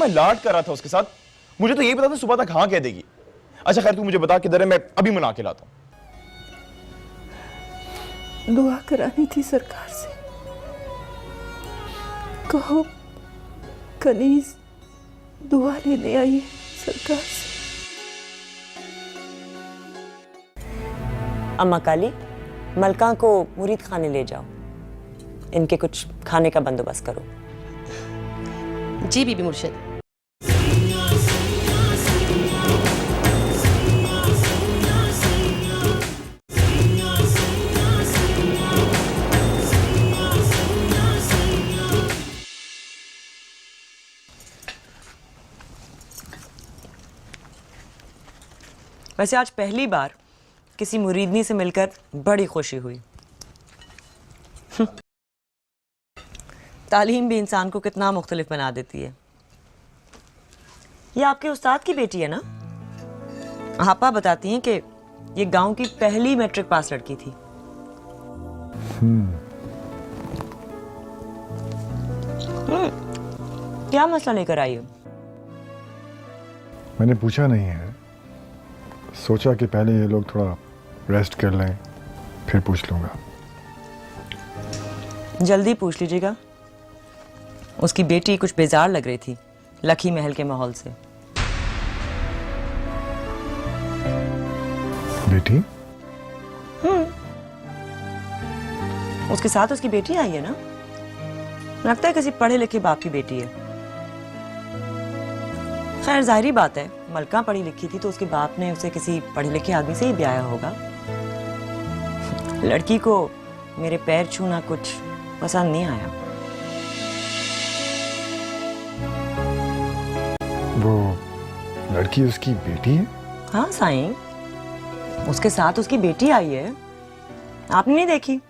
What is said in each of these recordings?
मैं लाड कर रहा था उसके साथ, मुझे तो यही पता था सुबह तक हाँ कह देगी। अच्छा खैर तू मुझे बता किधर है, मैं अभी मना के लाता हूँ। दुआ करानी थी सरकार से, कहो कनीज दुआ लेने आई है सरकार से। अम्मा काली, मलका को मुरीद खाने ले जाओ, इनके कुछ खाने का बंदोबस्त करो। जी बीबी मुर्शिद। वैसे आज पहली बार किसी मुरीदनी से मिलकर बड़ी खुशी हुई। तालीम भी इंसान को कितना मुख्तलिफ बना देती है। ये आपके उस्ताद की बेटी है ना? आपा बताती हैं कि ये गांव की पहली मैट्रिक पास लड़की थी। क्या मसला लेकर आई हो? मैंने पूछा नहीं है, सोचा कि पहले ये लोग थोड़ा रेस्ट कर लें फिर पूछ लूंगा। जल्दी पूछ लीजिएगा। उसकी बेटी कुछ बेजार लग रही थी लखी महल के माहौल से। बेटी? उसके साथ उसकी बेटी आई है ना? लगता है किसी पढ़े लिखे बाप की बेटी है। खैर जाहिरी बात है, मलका पढ़ी लिखी थी तो उसके बाप ने उसे किसी पढ़े लिखे आदमी से ही ब्याया होगा। लड़की को मेरे पैर छूना कुछ पसंद नहीं आया। वो लड़की उसकी बेटी है? हाँ साईं, उसके साथ उसकी बेटी आई है, आपने नहीं देखी?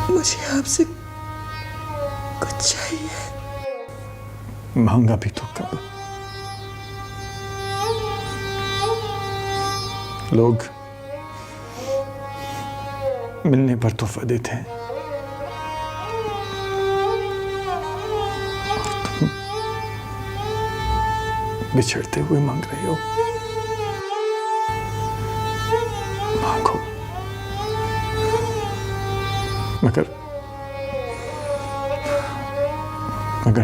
मुझे आपसे कुछ चाहिए। मांगा भी तो कब? लोग मिलने पर तोहफा देते हैं, और तुम बिछड़ते हुए मांग रहे हो। मांगो, मगर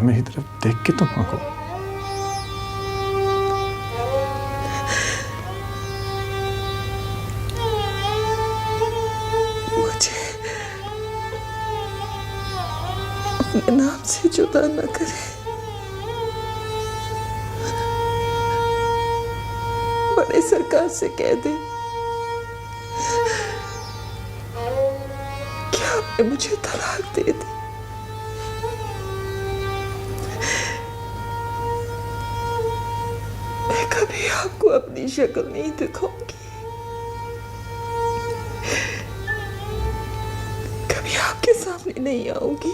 मेरी तरफ देख के तो मांगो। मुझे अपने नाम से जुदा न करे। बड़े सरकार से कह दे कि आपने मुझे तलाक दे दी। मैं कभी आपको अपनी शक्ल नहीं दिखाऊंगी, कभी आपके सामने नहीं आऊंगी।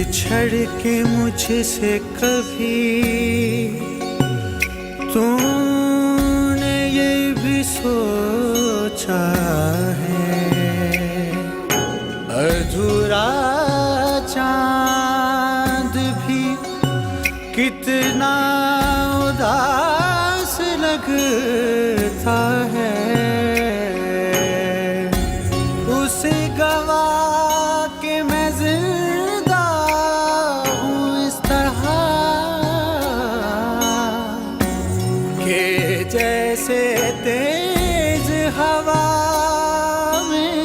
बिछड़ के मुझसे कभी तूने ये भी सोचा है अधूरा चांद भी कितना उदास लगता है उसे गवा के मैं जिंदा हूँ इस तरह के जैसे तेज हवा में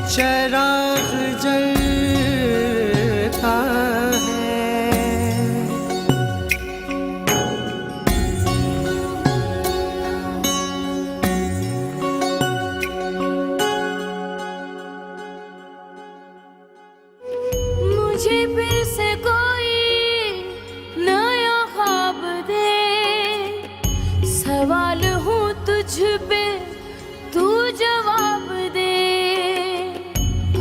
चिराग जलता है। मुझे फिर से कोई नया ख्वाब दे, सवाल हूँ तुझ पे तू जवाब दे,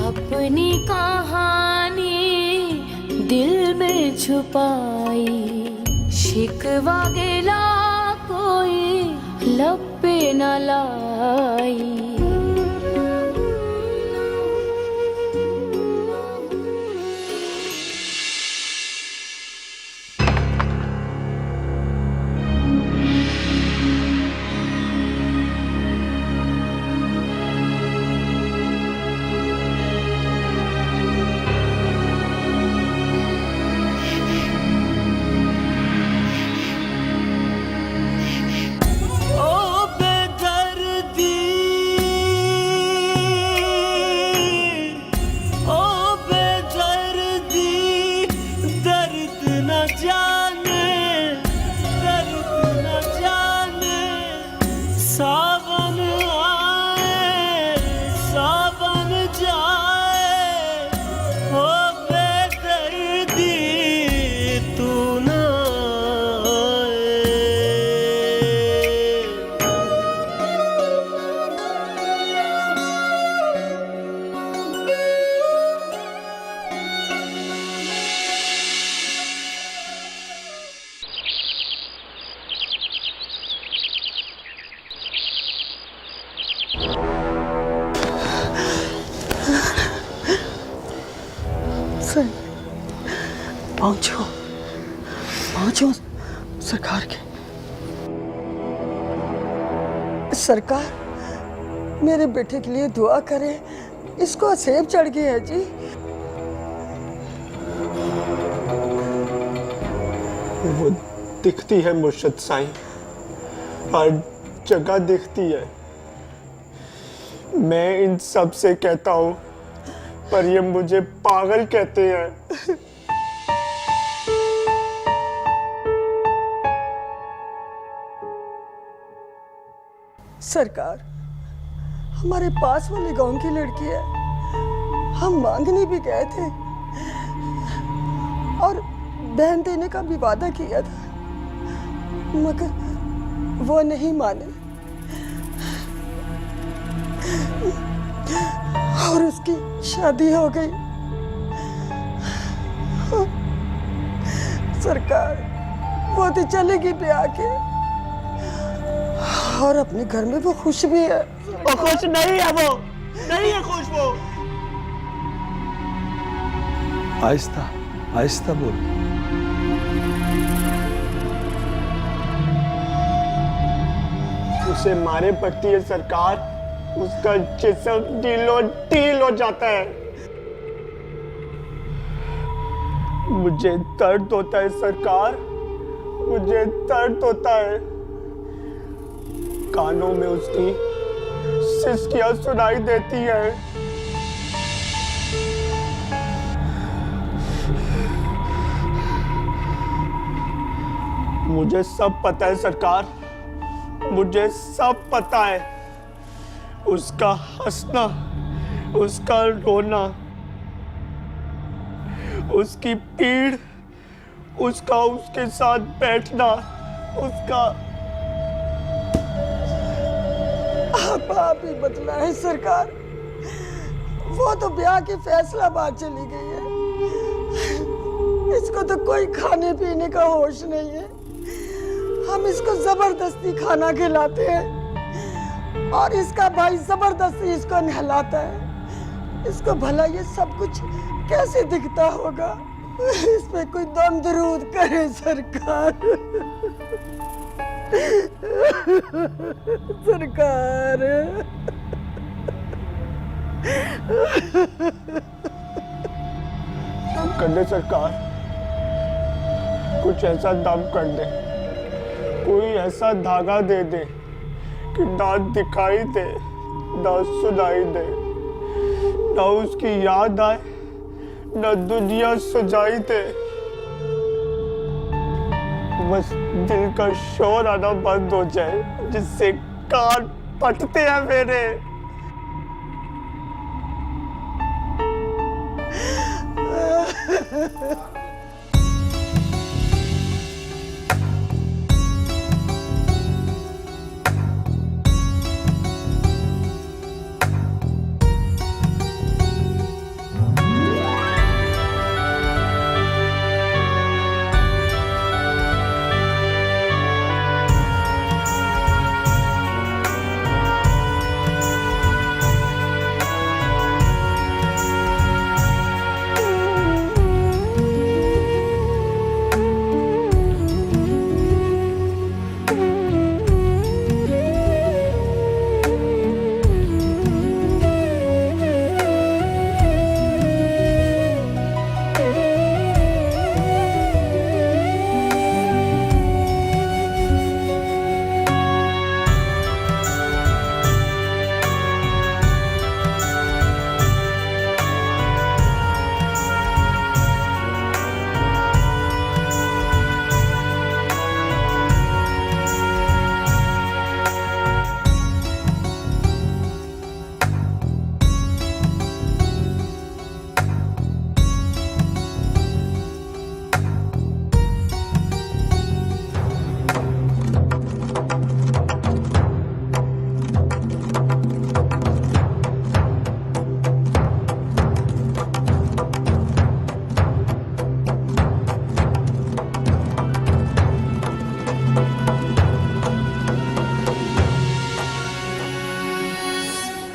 अपनी कहानी दिल में छुपाई, शिकवा गिला कोई लब पे न लाई। सावन आए सावन जाए ओ बेदर्दी तू ना सर पहुंचो पहुंचो सरकार के। सरकार मेरे बेटे के लिए दुआ करें, इसको असेब चढ़ गई है जी। वो दिखती है मुर्शद साईं, हर जगह दिखती है। मैं इन सब से कहता हूँ पर ये मुझे पागल कहते हैं। सरकार हमारे पास वाले गांव की लड़की है, हम मांगने भी गए थे और बहन देने का भी वादा किया था, मगर वो नहीं माने और उसकी शादी हो गई। सरकार वो तो चलेगी ब्याह के और अपने घर में वो खुश भी है। वो खुश नहीं है, वो नहीं है खुश। वो आहिस्ता आहिस्ता बोल। उसे मारे पड़ती है सरकार, उसका जिस्म ढीलो ढील हो जाता है। मुझे दर्द होता है सरकार, मुझे दर्द होता है। कानों में उसकी सिसकियां सुनाई देती है। मुझे सब पता है सरकार, मुझे सब पता है। उसका हंसना, उसका रोना, उसकी पीड़, उसका उसके साथ बैठना, उसका आप ही बदला है सरकार। वो तो ब्याह की फैसला बात चली गई है, इसको तो कोई खाने पीने का होश नहीं है। हम इसको जबरदस्ती खाना खिलाते हैं और इसका भाई जबरदस्ती इसको नहलाता है। इसको भला ये सब कुछ कैसे दिखता होगा? इस पे कोई दम दरूद करे सरकार। सरकार दम कर दे सरकार, कुछ ऐसा दम कर दे, कोई ऐसा धागा दे दे कि ना दिखाई दे ना सुनाई दे, ना उसकी याद आए ना दुनिया सजाई दे। बस दिल का शोर आना बंद हो जाए जिससे कान फटते हैं मेरे।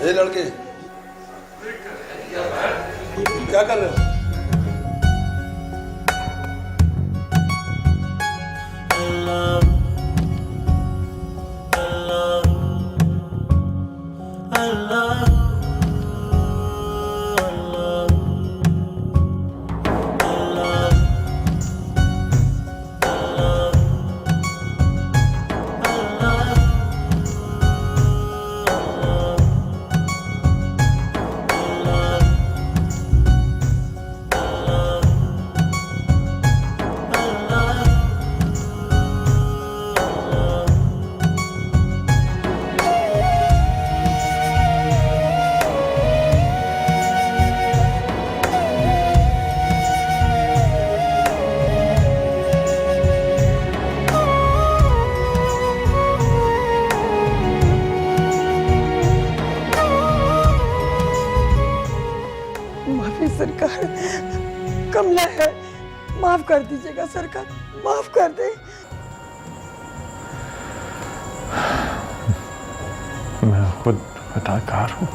ए लड़के, क्या कर रहे हो? माफी सरकार, कमला है, माफ कर दीजिएगा सरकार, माफ कर दे। मैं खुद खताकार हूँ।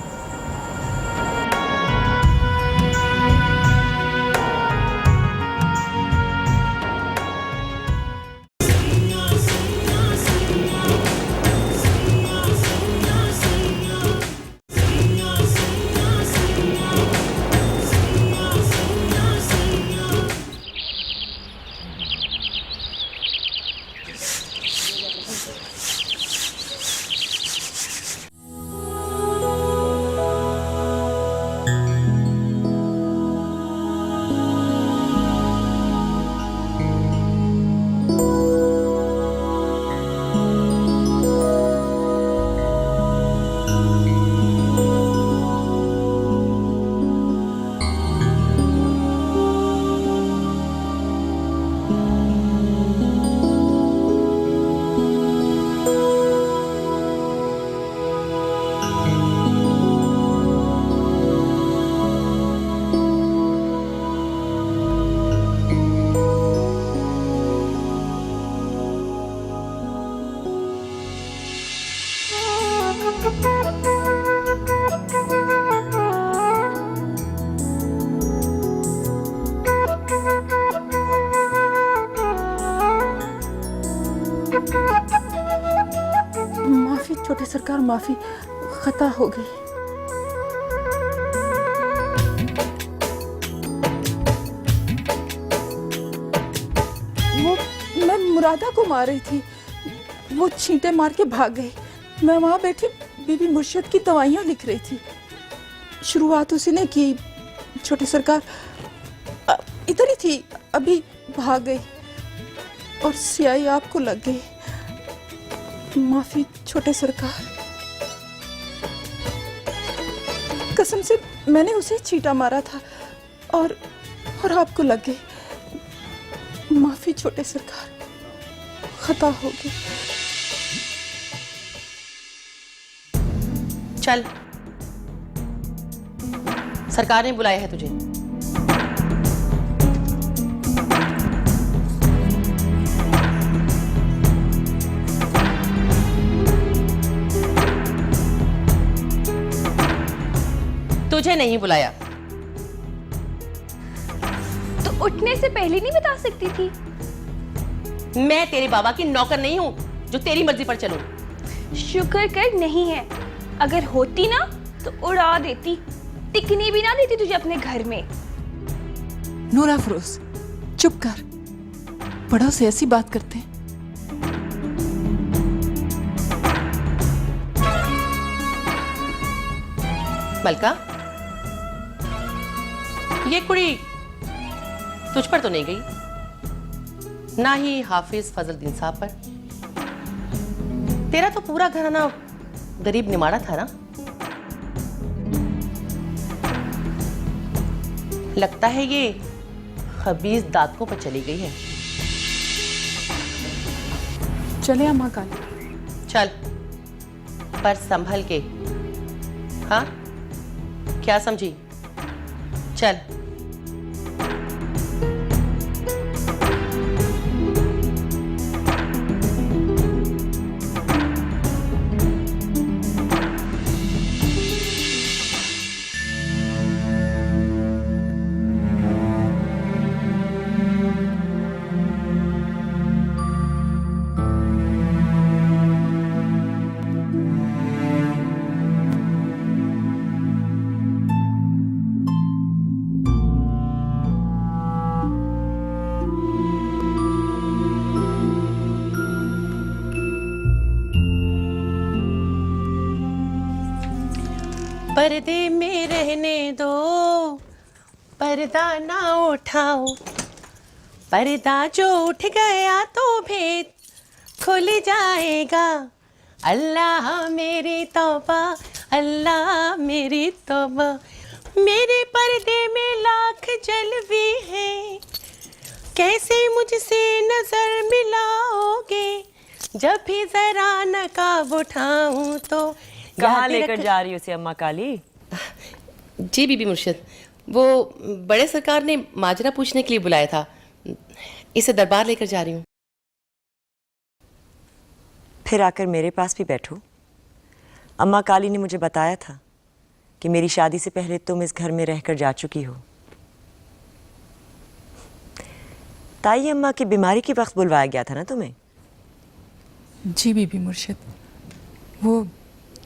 माफी छोटे सरकार, माफी, खता हो गई। वो मैं मुरादा को मार रही थी, वो छींटे मार के भाग गई। मैं वहां बैठी बीबी मुर्शिद की दवाइयां लिख रही थी। शुरुआत उसी ने की छोटे सरकार, इधर ही थी, अभी भाग गई और स्याही आपको लग गई। माफी छोटे सरकार, कसम से मैंने उसे चीटा मारा था और आपको लग गई। माफी छोटे सरकार, खता हो गई। चल, सरकार ने बुलाया है तुझे। तुझे नहीं बुलाया। तो उठने से पहले नहीं बता सकती थी? मैं तेरे बाबा की नौकर नहीं हूं जो तेरी मर्जी पर चलूं। शुक्र कर नहीं है, अगर होती ना तो उड़ा देती, टिकने भी ना देती तुझे अपने घर में। नूरा फरोज, चुप कर, बड़ों से ऐसी बात करते हैं। मलका, ये कुड़ी तुझ पर तो नहीं गई, ना ही हाफिज फजलुद्दीन साहब पर। तेरा तो पूरा घराना गरीब निमाड़ा था ना। लगता है ये खबीज दांतों पर चली गई है। चले अम्मा काली। चल, पर संभल के। हाँ, क्या समझी? चल। पर्दे में रहने दो, पर्दा ना उठाओ, पर्दा जो उठ गया तो भेद खुल जाएगा। अल्लाह मेरी तौबा, अल्लाह मेरी तौबा, मेरे पर्दे में लाख जलवे हैं, कैसे मुझसे नजर मिलाओगे, जब भी जरा नकाब उठाऊं तो। कहाँ लेकर जा रही हो उसे अम्मा काली? जी बीबी मुर्शिद, वो बड़े सरकार ने माजरा पूछने के लिए बुलाया था, इसे दरबार लेकर जा रही हूँ। फिर आकर मेरे पास भी बैठो। अम्मा काली ने मुझे बताया था कि मेरी शादी से पहले तुम इस घर में रहकर जा चुकी हो। ताई अम्मा की बीमारी के वक्त बुलवाया गया था ना तुम्हें? जी बीबी मुर्शिद, वो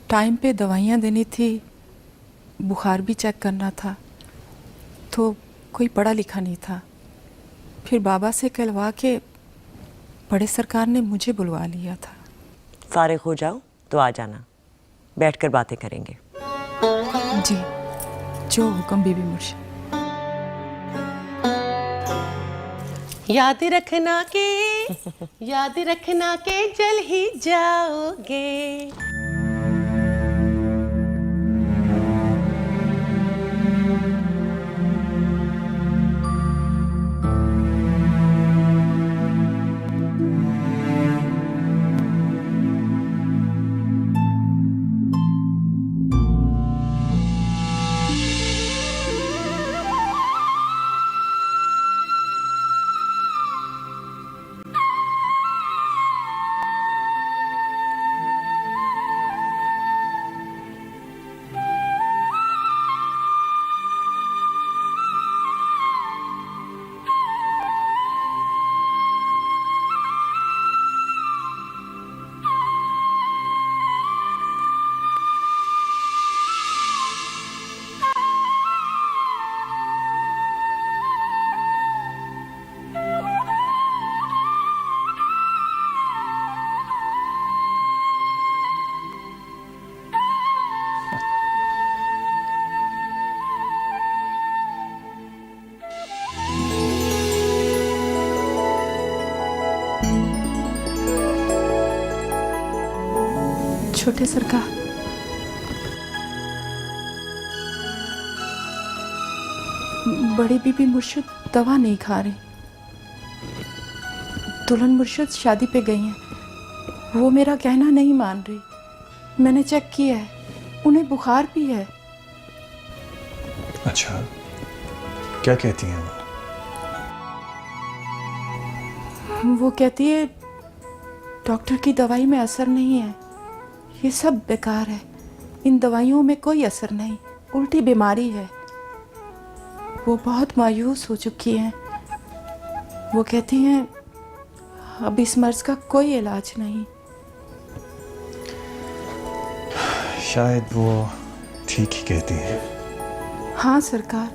टाइम पे दवाइयाँ देनी थी, बुखार भी चेक करना था, तो कोई पढ़ा लिखा नहीं था। फिर बाबा से कहलवा के बड़े सरकार ने मुझे बुलवा लिया था। फारिग हो जाओ तो आ जाना, बैठकर बातें करेंगे। जी, जो हुक्म बीबी मुर्शिद। याद रखना के याद रखना के जल ही जाओगे। छोटे सरकार, बड़ी बीबी मुर्शिद दवा नहीं खा रही। दुल्हन मुर्शिद शादी पे गई हैं, वो मेरा कहना नहीं मान रही। मैंने चेक किया है, उन्हें बुखार भी है। अच्छा, क्या कहती हैं वो कहती है डॉक्टर की दवाई में असर नहीं है, ये सब बेकार है, इन दवाइयों में कोई असर नहीं, उल्टी बीमारी है। वो बहुत मायूस हो चुकी हैं। वो कहती हैं अब इस मर्ज का कोई इलाज नहीं। शायद वो ठीक ही कहती हैं। हाँ सरकार,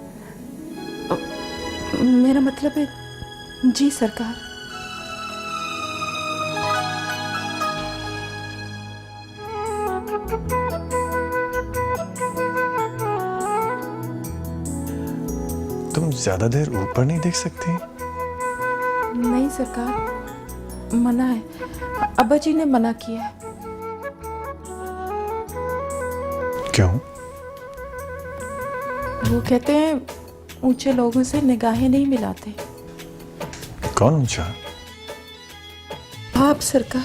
मेरा मतलब है, जी सरकार। तुम ज्यादा देर ऊपर नहीं देख सकती? नहीं सरकार, मना है, अब्बा जी ने मना किया है। क्यों? वो कहते हैं ऊंचे लोगों से निगाहें नहीं मिलाते। कौन ऊंचा? आप सरकार।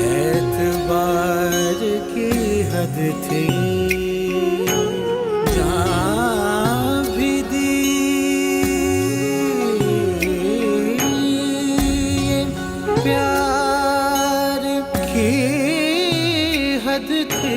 एतबार की हद थी, जहाँ भी दी प्यार की हद थी।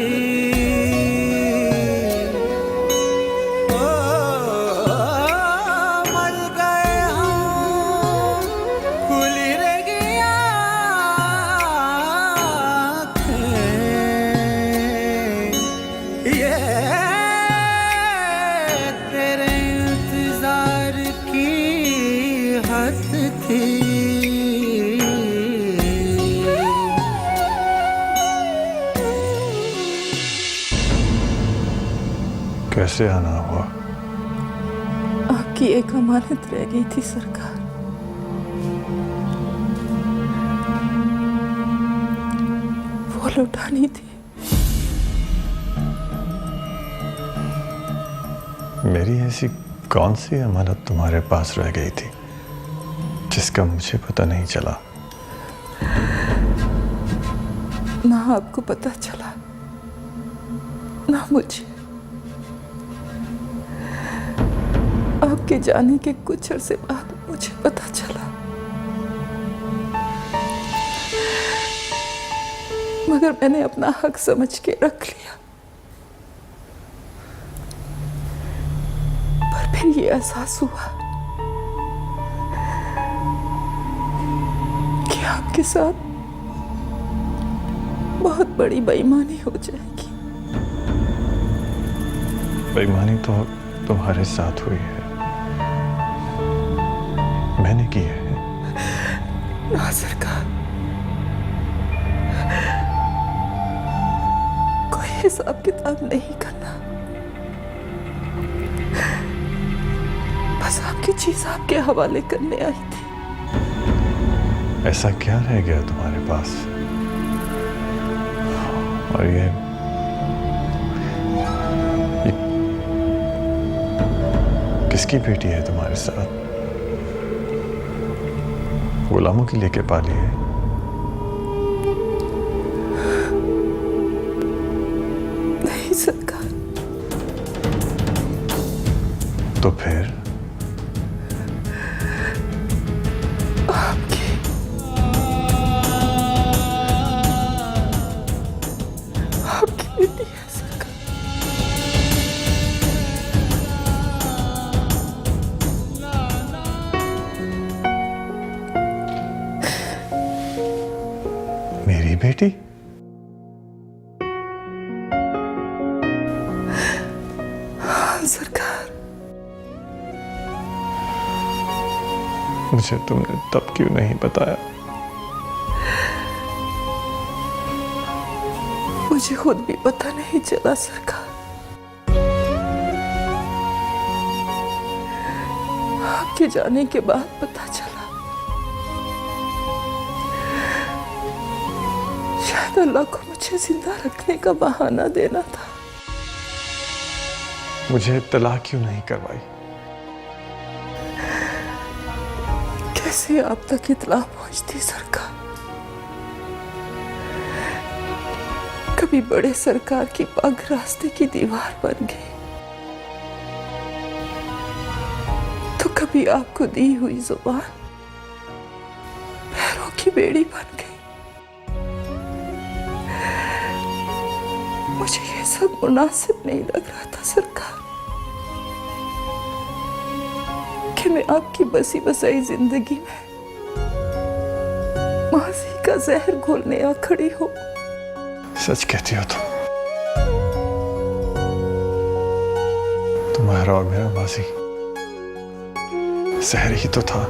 कैसे आना हुआ? आपकी एक अमानत रह गई थी सरकार। वो लौटानी थी। मेरी ऐसी कौन सी अमानत तुम्हारे पास रह गई थी जिसका मुझे पता नहीं चला? ना आपको पता चला, ना मुझे। आपके जाने के कुछ अरसे बाद मुझे पता चला, मगर मैंने अपना हक समझ के रख लिया। पर फिर ये एहसास हुआ कि आपके साथ बहुत बड़ी बेईमानी हो जाएगी। बेईमानी तो तुम्हारे साथ हुई है, मैंने की है। ना सरकार, कोई हिसाब किताब नहीं करना, बस आपकी चीज आपके हवाले करने आई थी। ऐसा क्या रह गया तुम्हारे पास? और ये किसकी बेटी है तुम्हारे साथ? गुलामों की लेके पाली है? नहीं सरकार। तो फिर आपकी बेटी है सरकार। मेरी बेटी? हाँ सरकार। मुझे तुमने तब क्यों नहीं बताया? मुझे मुझे खुद भी पता नहीं चला सरकार। आपके जाने के बाद पता चला। शायद अल्लाह को मुझे जिंदा रखने का बहाना देना था। मुझे इत्तला क्यों नहीं करवाई? कैसे आप तक इत्तला पहुंचती सरकार? कभी बड़े सरकार की पग रास्ते की दीवार बन गई, तो कभी आपको दी हुई जुबान पैरों की बेड़ी बन गई। मुझे ये सब मुनासिब नहीं लग रहा था सरकार कि मैं आपकी बसी बसाई जिंदगी में माजी का जहर घोलने आ खड़ी हो। सच कहती हो तुम। तुम्हारा और मेरा माजी जहर ही तो था।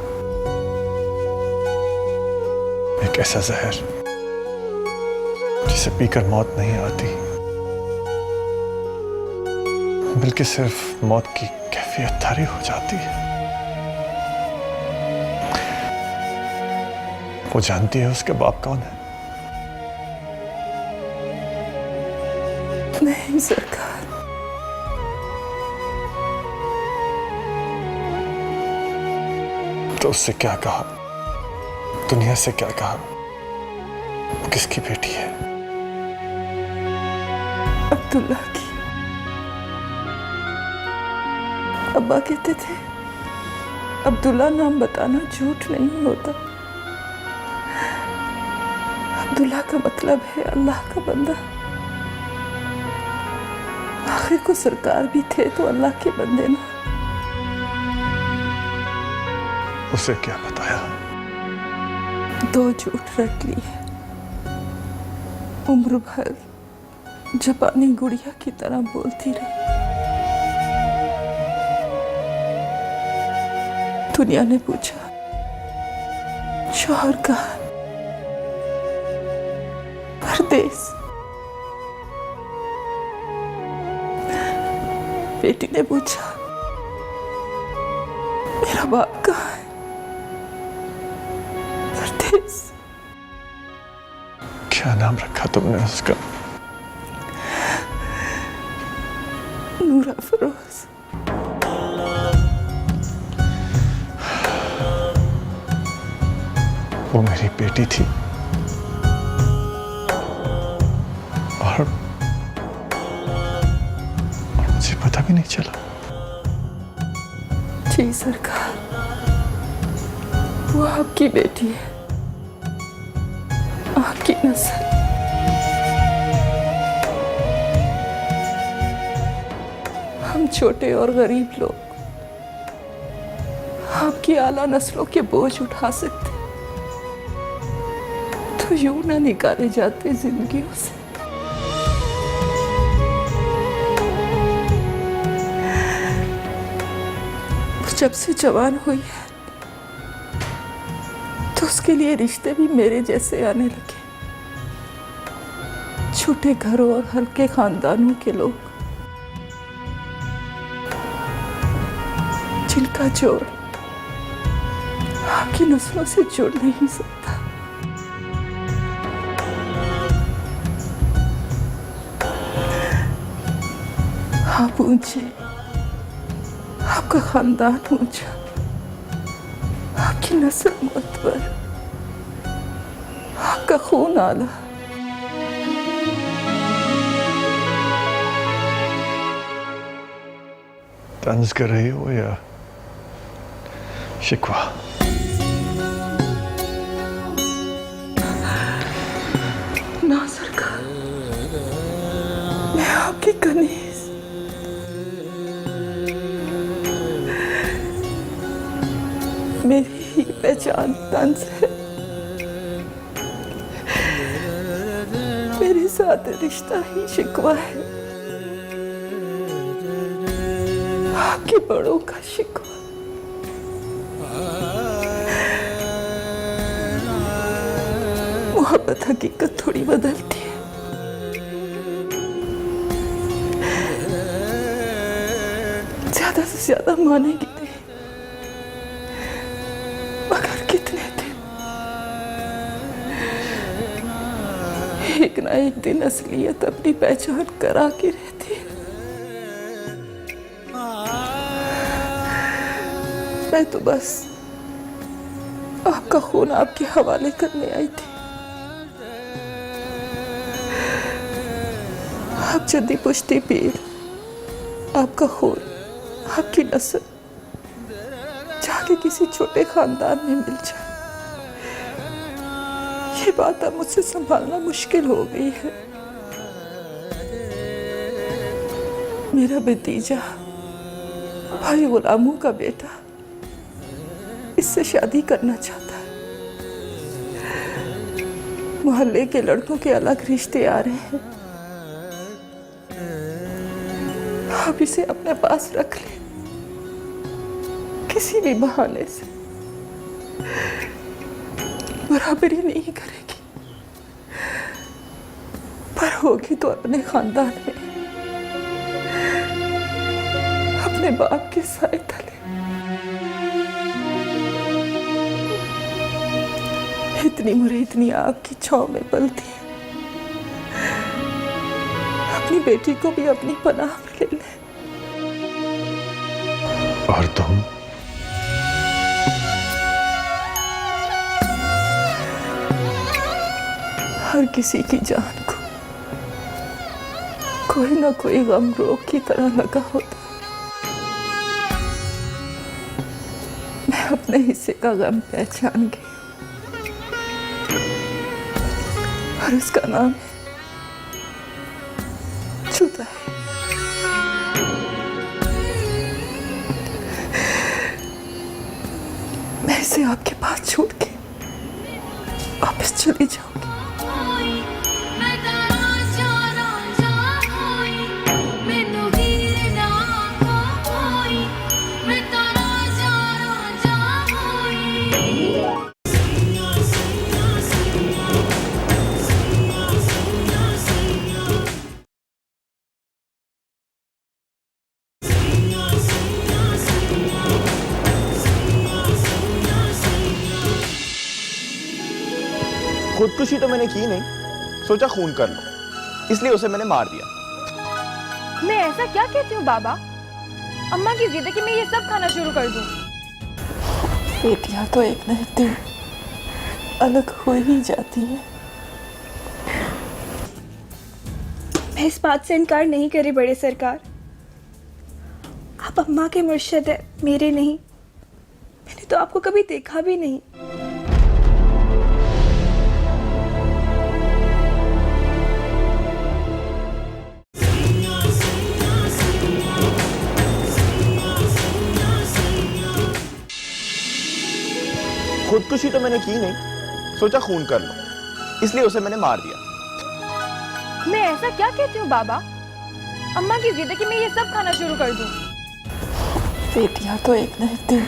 एक ऐसा जहर जिसे पीकर मौत नहीं आती, बल्कि सिर्फ मौत की कैफियत तारी हो जाती है। वो जानती है उसके बाप कौन है? नहीं सरकार, तो उससे क्या कहा? दुनिया से क्या कहा? वो किसकी बेटी है? अब्दुल्ला की। अब्बा कहते थे अब्दुल्ला नाम बताना झूठ नहीं होता। अब्दुल्ला का मतलब है अल्लाह का बंदा। आखिर को सरकार भी थे तो अल्लाह के बंदे ना। उसे क्या बताया? 2 झूठ रट लिए। उम्र भर जापानी गुड़िया की तरह बोलती रही। दुनिया ने पूछा शौहर कहाँ? परदेस। बेटी ने पूछा मेरा बाप कहाँ है? परदेस। क्या नाम रखा तुमने उसका? नूरा फरोज। वो मेरी बेटी थी और मुझे पता भी नहीं चला। जी सरकार, वो आपकी बेटी है, आपकी नस्ल। हम छोटे और गरीब लोग आपकी आला नस्लों के बोझ उठा सकते, तो यूं ना निकाले जाते जिंदगियों से। जब से जवान हुई है तो उसके लिए रिश्ते भी मेरे जैसे आने लगे। छोटे घरों और हल्के खानदानों के लोग, जिनका जोड़ आपकी नस्लों से जुड़ नहीं सकता। आप ऊंचे, आपका खानदान ऊंचा, आपकी नस्ल मुअत्तर, आपका खून आला। तंज कर रही हो या शिकवा? ना सरकार, मैं आपकी कनीज, मेरी ही पहचान तंज है। मेरे साथ रिश्ता ही शिकवा है, आपके बड़ों का शिकवा। मोहब्बत हकीकत थोड़ी बदलती है, ज्यादा से ज्यादा मानेगी नहीं, मगर कितने दिन, एक ना एक दिन असलियत अपनी पहचान करा के रहती है। मैं तो बस आपका खून आपके हवाले करने आई थी। आप जल्दी पुश्ती पीर, आपका खून, आपकी नस्ल जाके किसी छोटे खानदान में मिल जाए, ये बात अब मुझसे संभालना मुश्किल हो गई है। मेरा भतीजा भाई गुलामों का बेटा इससे शादी करना चाहता है। मोहल्ले के लड़कों के अलग रिश्ते आ रहे हैं। आप इसे अपने पास रख ले, किसी भी बहाने से। बराबरी नहीं करेगी, पर होगी तो अपने खानदान में, अपने बाप के साए तले। इतनी मुरे इतनी आग की छांव में पलती है, अपनी बेटी को भी अपनी पनाह में ले ले। और तुम? हर किसी की जान को कोई ना कोई गम रोग की तरह लगा होता है। मैं अपने हिस्से का गम पहचान गई, और उसका नाम है जुदाई। मैं इसे आपके पास छोड़ के वापस चली जाऊंगी। खुदकुशी तो मैंने की नहीं, सोचा खून कर लो, इसलिए उसे मैंने मार दिया। मैं ऐसा क्या कहती हूँ बाबा? अम्मा की जिद है कि मैं ये सब खाना शुरू कर दूँ। बेटियां तो एक न एक दिन अलग हो ही जाती है। मैं इस बात से इनकार नहीं करी बड़े सरकार। आप अम्मा के मुर्शिद है, मेरे नहीं। मैंने तो आपको कभी देखा भी नहीं। खुदकुशी तो मैंने की नहीं, सोचा खून कर लो, इसलिए उसे मैंने मार दिया। मैं ऐसा क्या कहती हूँ बाबा? अम्मा की जिद है कि मैं ये सब खाना शुरू कर दूँ। बेटियां तो एक न एक दिन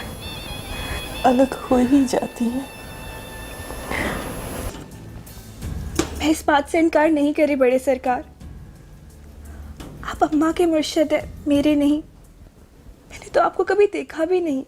अलग हो ही जाती है। मैं इस बात से इनकार नहीं करी बड़े सरकार। आप अम्मा के मुर्शिद है, मेरे नहीं। मैंने तो आपको कभी देखा भी नहीं।